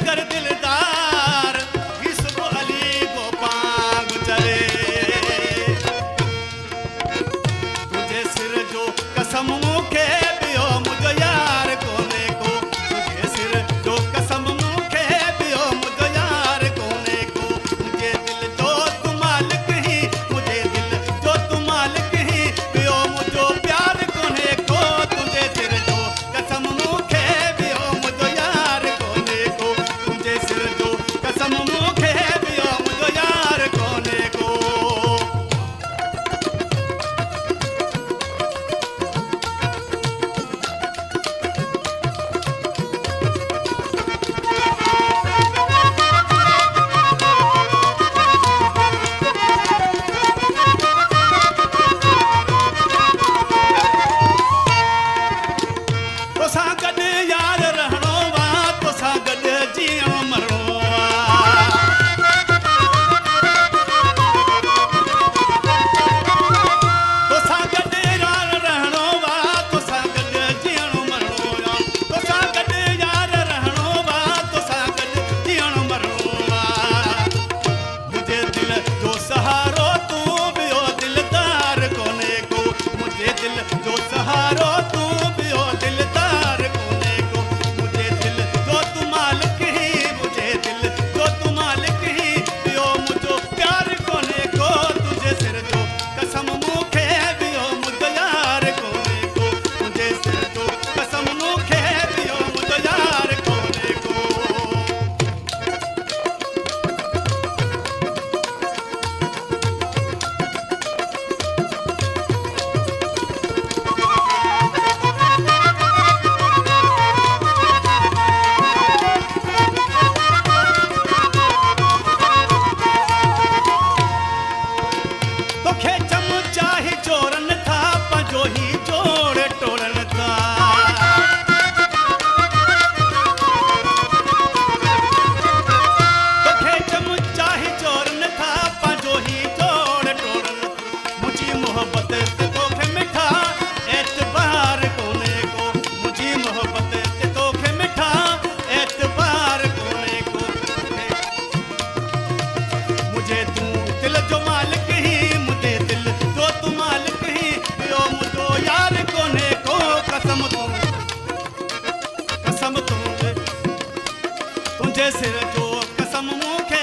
कर दिलदार यूसुफ अली को पांग चले तुझे सिर जो कसम मुखे पियो मुझो यार कोने को तुझे सिर जो कसम मुखे पियो मुझो यार कोने को मुझे दिल जो तू मालिक ही मुझे दिल जो तू मालिक ही पियो मुझो प्यार कोने को तुझे सिर जो कसम मुखे पियो मुझो यार कोने को तुझे सिर जो कसम मुखे पियो मुझो यार कोने को तोसां गॾु यार रहणो वा तोसां गॾु जीअणो मरणो वा तोसां गॾु यार रहणो वा तोसां गॾु जीअणो मरणो वा तोसां गॾु यार रहणो वा तोसां गॾु जीअणो मरणो वा मुझे दिल जो सहारो तू बियो दिलदार कोने को मुझे दिल जो सहारो तू बियो दिलदार कोने को मुझे दिल जो तू मालिक ही मुझे दिल जो तू मालिक ही बियो मुझो प्यार कोने को तुझे सिर जो कसम मुखे बियो मुझो यार कोने को मुझे सिर जो कसम मुखे बियो मुझो यार कोने को तोखे चमचा ही चोरन था पंजो ही जोड़ टोरन था तोखे चमचा ही चोरन था पंजो ही जोड़ टोरन मुझी मोहब्बत ते तोखे मिठा एतबार कोने को मुझी मोहब्बत ते तोखे मिठा एतबार कोने को मुझे तू दिल जो मालिक ही मुझे दिल जो तू मालिक ही पियो मुझो यार कोने को कसम तू तुझे सिर जो कसम मुखे